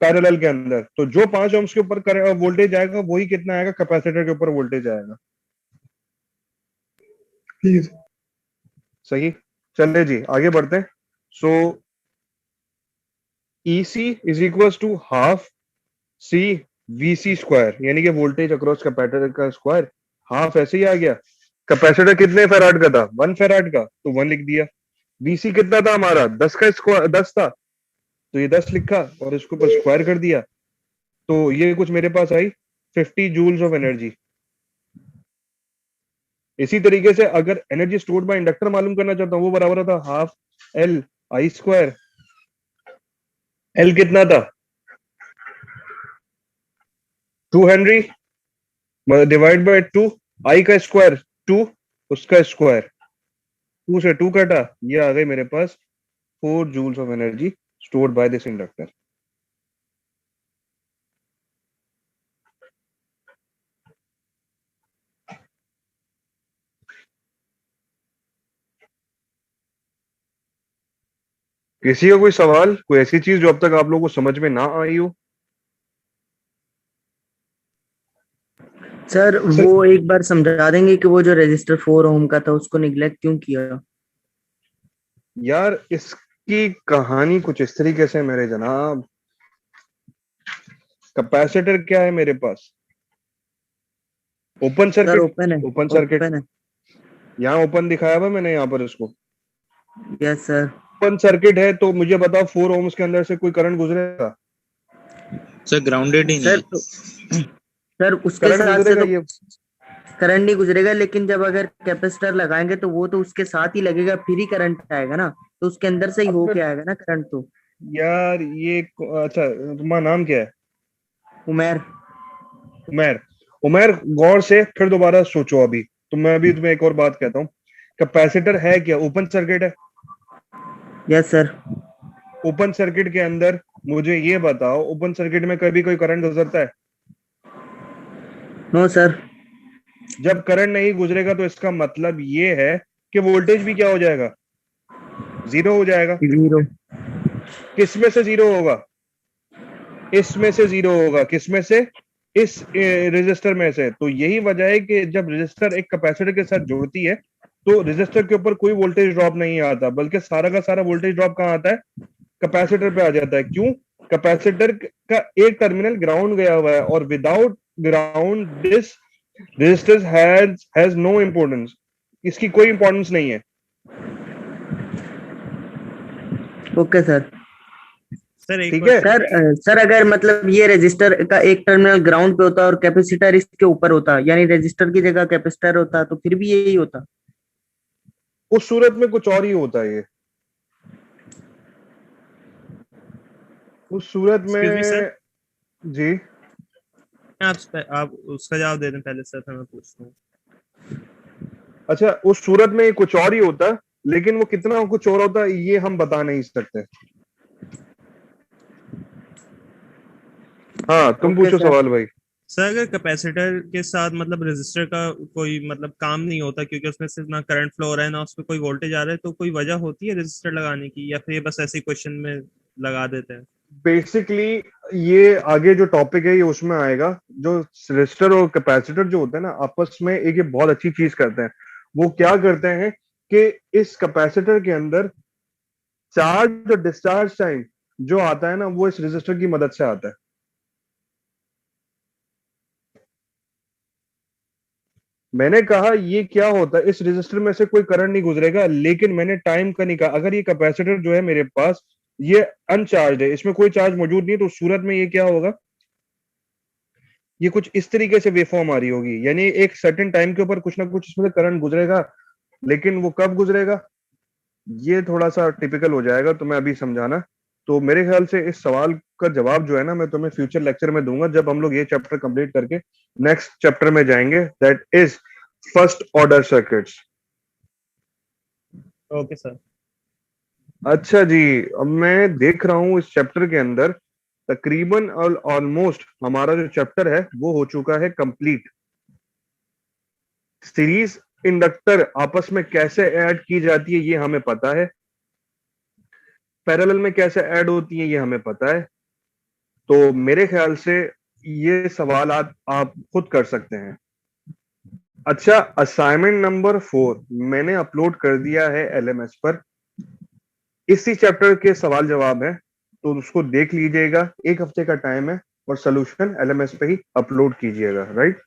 पैरेलल के अंदर। तो जो 5 ओम्स के ऊपर वोल्टेज आएगा वही कितना आएगा, कैपेसिटर के ऊपर वोल्टेज आएगा। ठीक है। सही, चलिए जी आगे बढ़ते हैं। So EC is equal to half C VC square, यानी कि वोल्टेज अक्रॉस कैपेसिटर का स्क्वायर, हाफ ऐसे ही आ गया। कैपेसिटर कितने फेराड का था, 1 फेराड का, तो 1 लिख दिया। VC कितना था हमारा, 10 का स्क्वायर, 10 था, तो ये 10 लिखा और इसके ऊपर स्क्वायर कर दिया, तो ये कुछ मेरे पास आई 50 जूल्स ऑफ एनर्जी। इसी तरीके से अगर एनर्जी स्टोर्ड बाय इंडक्टर मालूम करना चाहता हूं, वो बराबर होता half L I square. L कितना था, 2 हेनरी डिवाइड बाय 2, आई का स्क्वायर 2, उसका स्क्वायर, 2 से 2 कटा, ये आ गई मेरे पास 4 joules of energy stored by this inductor. किसी का कोई सवाल, कोई ऐसी चीज जो अब तक आप लोगों को समझ में ना आई हो? सर वो एक बार समझा देंगे कि वो जो रजिस्टर 4 ओम का था उसको निग्लेक्ट क्यों किया? यार इसकी कहानी कुछ इस तरीके से मेरे जनाब, कैपेसिटर क्या है मेरे पास, ओपन सर सर्किट, ओपन है, ओपन सर्किट ओपन है। यहाँ ओपन दिखाया हुआ मैंने यहाँ पर इसको, यस सर। ओपन सर्किट है। तो मुझे बताओ 4 ओम्स के अंदर से कोई करंट गुजरेगा? सर ग्राउंडेड ही नहीं सर है। तो सर उसके करंट साथ से गुजरेगा तो ये? करंट नहीं गुजरेगा, लेकिन जब अगर कैपेसिटर लगाएंगे तो वो तो उसके साथ ही लगेगा, फिर ही करंट आएगा ना, तो उसके अंदर से ही अब होके आएगा ना करंट तो। यार ये अच्छा, तुम्हारा नाम क्या है? उमेर। उमेर। उमेर, गौर से फिर दोबारा सोचो। अभी तो मैं अभी तुम्हें एक और बात कहता हूँ, कैपेसिटर है क्या? ओपन सर्किट है। Yes sir. ओपन सर्किट के अंदर मुझे ये बताओ, ओपन सर्किट में कभी कोई करंट गुजरता है? No sir. जब करंट नहीं गुजरेगा तो इसका मतलब ये है कि वोल्टेज भी क्या हो जाएगा? जीरो हो जाएगा। जीरो। किस में से जीरो होगा? इसमें से जीरो होगा। किसमें से? इस रेजिस्टर में से। तो यही वजह है कि जब रेजिस्टर एक कैपेसिटर के साथ जुड़ती है तो रेजिस्टर के ऊपर कोई वोल्टेज ड्रॉप नहीं आता, बल्कि सारा का सारा वोल्टेज ड्रॉप कहाँ आता है? कैपेसिटर पे आ जाता है। क्यों? कैपेसिटर का एक टर्मिनल ग्राउंड गया हुआ है और without ground this resistor has no importance. इसकी कोई इंपॉर्टेंस नहीं है। Okay sir. सर एक ठीक है। सर अगर मतलब ये रजिस्टर का एक टर्मिनल ग्राउंड पे होता और कैपेसिटर इसके ऊपर होता, यानी रजिस्टर की जगह कैपेसिटर होता, तो फिर भी यही होता। उस सूरत में कुछ और ही होता है। ये उस सूरत Excuse me, sir? में जी आप उसका जवाब दे दें पहले सर, फिर मैं पूछता हूँ। अच्छा, उस सूरत में कुछ और ही होता, लेकिन वो कितना कुछ और होता ये हम बता नहीं सकते। हाँ, तुम ओके पूछो सर। सवाल भाई। सर अगर कैपेसिटर के साथ मतलब रेजिस्टर का कोई मतलब काम नहीं होता, क्योंकि उसमें सिर्फ ना करंट फ्लो हो रहा है ना उसमें कोई वोल्टेज आ रहा है, तो कोई वजह होती है रेजिस्टर लगाने की, या फिर ये बस ऐसे ही क्वेश्चन में लगा देते हैं? बेसिकली ये आगे जो टॉपिक है ये उसमें आएगा। जो रेजिस्टर और कैपेसिटर जो होते हैं ना आपस में एक ये बहुत अच्छी चीज करते हैं। वो क्या करते हैं कि इस कैपेसिटर के अंदर चार्ज और डिस्चार्ज टाइम जो आता है ना वो इस रेजिस्टर की मदद से आता है। मैंने कहा ये क्या होता है, इस रेजिस्टर में से कोई करंट नहीं गुजरेगा, लेकिन मैंने टाइम का नहीं कहा। अगर ये कैपेसिटर जो है मेरे पास ये अनचार्ज है, इसमें कोई चार्ज मौजूद नहीं है, तो उस सूरत में ये क्या होगा, ये कुछ इस तरीके से वेवफॉर्म आ रही होगी। यानी एक सर्टेन टाइम के ऊपर कुछ ना कुछ इसमें से करंट गुजरेगा, लेकिन वो कब गुजरेगा ये थोड़ा सा टिपिकल हो जाएगा, तो मैं अभी समझाना। तो मेरे ख्याल से इस सवाल का जवाब जो है ना मैं तुम्हें फ्यूचर लेक्चर में दूंगा, जब हम लोग ये चैप्टर कंप्लीट करके नेक्स्ट चैप्टर में जाएंगे, that is first order circuits. Okay sir. अच्छा जी, अब मैं देख रहा हूँ इस चैप्टर के अंदर तकरीबन ऑलमोस्ट हमारा जो चैप्टर है वो हो चुका है कंप्लीट। सीरीज इंडक्टर आपस में कैसे ऐड की जाती है ये हमें पता है, पैरेलल में कैसे ऐड होती है ये हमें पता है। तो मेरे ख्याल से ये सवाल आप खुद कर सकते हैं। अच्छा, असाइनमेंट नंबर 4 मैंने अपलोड कर दिया है एलएमएस पर। इसी चैप्टर के सवाल जवाब है, तो उसको देख लीजिएगा। एक हफ्ते का टाइम है और सोल्यूशन एलएमएस पे ही अपलोड कीजिएगा। राइट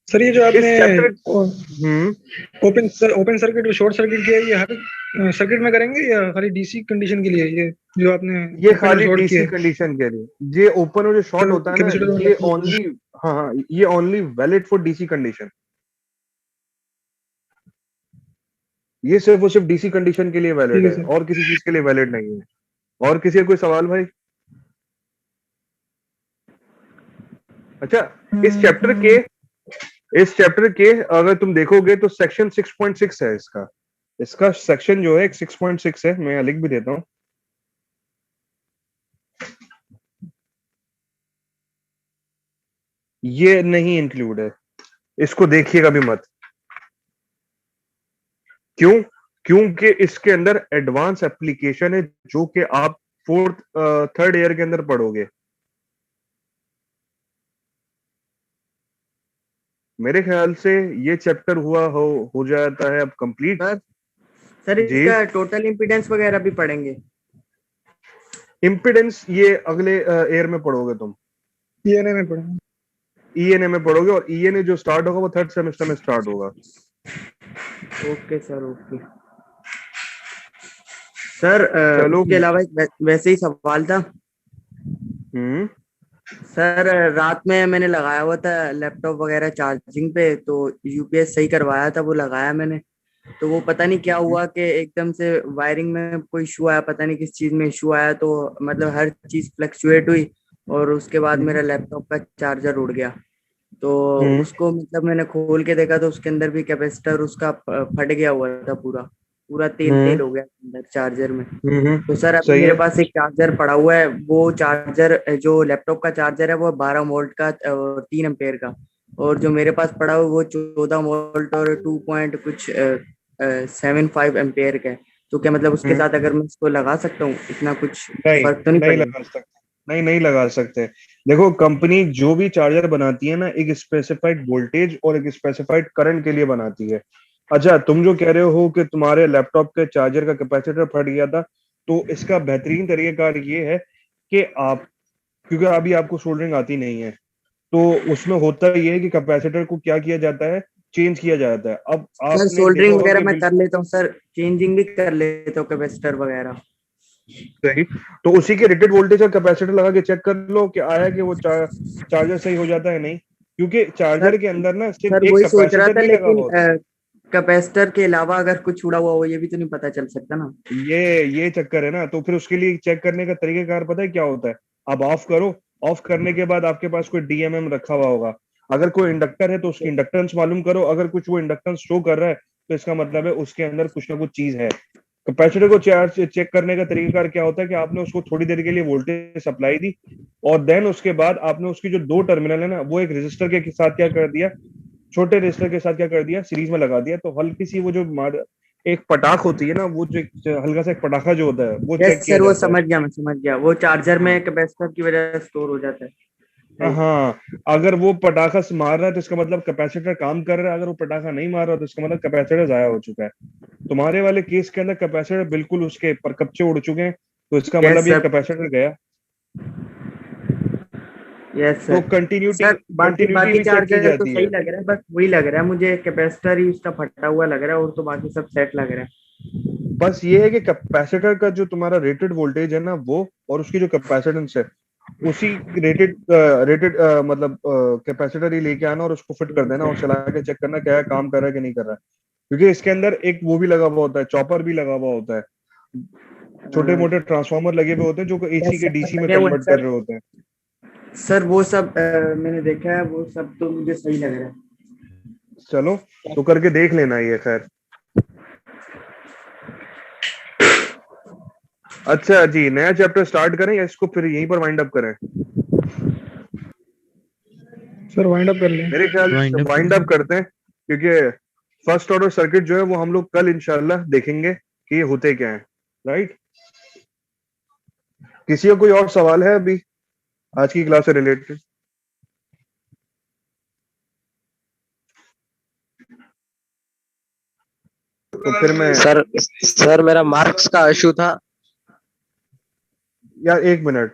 सर ये जो इस आपने चैप्टर ओपन सर्किट और शॉर्ट सर्किट किया है, ये हर सर्किट में करेंगे या खाली डीसी कंडीशन के लिए? ये जो आपने ये ओपन और खाली शॉर्ट किया डीसी है, कंडीशन के लिए। ये ओपन और जो शॉर्ट होता है ना कैपेसिटर ये ओनली, हाँ ये only valid for DC condition. ये सिर्फ और सिर्फ डीसी कंडीशन के लिए वैलिड ठीक है है, सर। और किसी चीज के लिए वैलिड नहीं है। और किसी का कोई सवाल भाई? अच्छा, इस चैप्टर के अगर तुम देखोगे तो सेक्शन 6.6 है इसका। इसका सेक्शन जो है 6.6 है, मैं लिख भी देता हूं। ये नहीं इंक्लूड है, इसको देखिएगा भी मत। क्यों? क्योंकि इसके अंदर एडवांस एप्लीकेशन है जो कि आप थर्ड ईयर के अंदर पढ़ोगे। मेरे ख्याल से ये चैप्टर हो जाता है अब कंप्लीट। सर जी। इसका टोटल इम्पीडेंस वगैरह भी पढ़ेंगे? इम्पिडेंस ये अगले ईयर में पढ़ोगे तुम, ईएनए में पढ़ेंगे। ईएनए में पढ़ोगे, और ईएनए जो स्टार्ट होगा वो थर्ड सेमेस्टर में स्टार्ट होगा। Okay sir, okay sir. चलो। उसके अलावा एक वैसे ही सवाल था हम्म। सर। रात में मैंने लगाया हुआ था लैपटॉप वगैरह चार्जिंग पे, तो यूपीएस सही करवाया था, वो लगाया मैंने, तो वो पता नहीं क्या हुआ कि एकदम से वायरिंग में कोई इशू आया, पता नहीं किस चीज में इशू आया, तो मतलब हर चीज फ्लक्चुएट हुई, और उसके बाद मेरा लैपटॉप का चार्जर उड़ गया। तो उसको मतलब मैंने खोल के देखा तो उसके अंदर भी कैपेसिटर उसका फट गया हुआ था, पूरा पूरा तेल तेल हो गया अंदर चार्जर में। तो सर अभी सही मेरे है। पास एक चार्जर पड़ा हुआ है, वो चार्जर जो लैपटॉप का चार्जर है वो 12 वोल्ट का और 3 एम्पेयर का, और जो मेरे पास पड़ा हुआ है वो 14 वोल्ट और 2 पॉइंट कुछ 75 एम्पेयर का है। तो क्या मतलब उसके साथ अगर मैं इसको लगा सकता हूँ, इतना कुछ नहीं, फर्क तो नहीं नहीं पड़ेगा? लगा सकते, नहीं लगा सकते। देखो, कंपनी जो भी चार्जर बनाती है ना, एक स्पेसिफाइड वोल्टेज और एक स्पेसिफाइड करंट के लिए बनाती है। अच्छा, तुम जो कह रहे हो कि तुम्हारे लैपटॉप के चार्जर का कैपेसिटर फट गया था, तो इसका बेहतरीन तरीकेकार ये है कि आप, क्योंकि अभी आपको सोल्डरिंग आती नहीं है, तो उसमें होता ये है कि कैपेसिटर को क्या किया जाता है, चेंज किया जाता है। अब सर आपने देखा सोल्डरिंग होगा वगैरह कि मैं कर बिल्कुल लेता हूँ सर, चेंजिंग भी कर लेता हूँ कैपेसिटर वगैरह। सही। तो उसी के रेटेड वोल्टेज का कैपेसिटर लगा के चेक कर लो कि आया कि वो चार्जर सही हो जाता है नहीं, क्योंकि सर चार्जर के अंदर ना सर सिर्फ एक वही सोच रहा कैपेसिटर था, नहीं लगा लेकिन हुआ होता। कैपेसिटर के अलावा अगर कुछ उड़ा हुआ हो ये भी तो नहीं पता चल सकता ना। ये चक्कर है ना। तो फिर उसके लिए चेक करने का तरीकेकार पता है क्या होता है? आप ऑफ करो, ऑफ करने के बाद आपके पास कोई डीएमएम रखा हुआ होगा, अगर कोई इंडक्टर है तो उसकी इंडक्टेंस मालूम करो, अगर कुछ वो इंडक्टेंस शो कर रहा है तो इसका मतलब है उसके अंदर कुछ ना कुछ चीज है। कैपेसिटर को चार्ज चेक करने का तरीकाकार क्या होता है कि आपने उसको थोड़ी देर के लिए वोल्टेज सप्लाई दी, और देन उसके बाद आपने उसकी जो दो टर्मिनल है ना, वो एक रेजिस्टर के साथ क्या कर दिया, छोटे रेजिस्टर के साथ क्या कर दिया, सीरीज में लगा दिया। तो हल्की सी वो जो एक पटाख होती है ना, वो जो हल्का सा एक पटाखा जो होता है वो चेक यस किया सर, वो जाता है। समझ गया, मैं समझ गया, वो चार्जर में हाँ। कैपेसिटर की वजह से स्टोर हो जाता है। राइट। हाँ, अगर वो पटाखा से मार रहा है तो इसका मतलब कैपेसिटर काम कर रहा है, अगर वो पटाखा नहीं मार रहा तो इसका मतलब कैपेसिटर जाया हो चुका है। तुम्हारे वाले केस के अंदर कैपेसिटर बिल्कुल उसके परकपचे उड़ चुके हैं, तो इसका यस मतलब ये सर, कैपेसिटर गया। यस तो सर। कंटिन्यूटी सर बाकी कंटिन्यूटी बाकी भी चेक की चार्जर तो जाती सही है। लग रहा है, बस वही लग रहा है मुझे कैपेसिटर ही उसका फटा हुआ लग रहा है, और तो बाकी सब सेट लग रहा है। बस ये है कि कैपेसिटर का जो तुम्हारा रेटेड वोल्टेज है ना, वो और उसकी जो कैपेसिटेंस है, उसी रेटेड मतलब कैपेसिटर ही लेके आना और उसको फिट कर देना और चला के चेक करना क्या है, काम कर रहा है कि नहीं कर रहा है। क्योंकि इसके अंदर एक वो भी लगा हुआ होता है, चॉपर भी लगा हुआ होता है, छोटे मोटे ट्रांसफार्मर लगे हुए होते हैं जो एसी यस के सर, डीसी में लगे हुए हैं कन्वर्ट कर सर। रहे होते हैं। सर वो सब मैंने देखा है, वो सब तो मुझे सही लग रहा है। चलो, तो करके देख लेना ये, खैर। अच्छा जी, नया चैप्टर स्टार्ट करें या इसको फिर यहीं पर वाइंड अप करें? सर वाइंड अप कर लें। मेरे ख्याल से वाइंड अप करते हैं, क्योंकि फर्स्ट ऑर्डर सर्किट जो है वो हम लोग कल इंशाल्लाह देखेंगे कि ये होते क्या है। राइट। किसी का कोई और सवाल है अभी आज की क्लास से रिलेटेड? तो फिर मैं सर मेरा मार्क्स का इशू था। यार, एक मिनट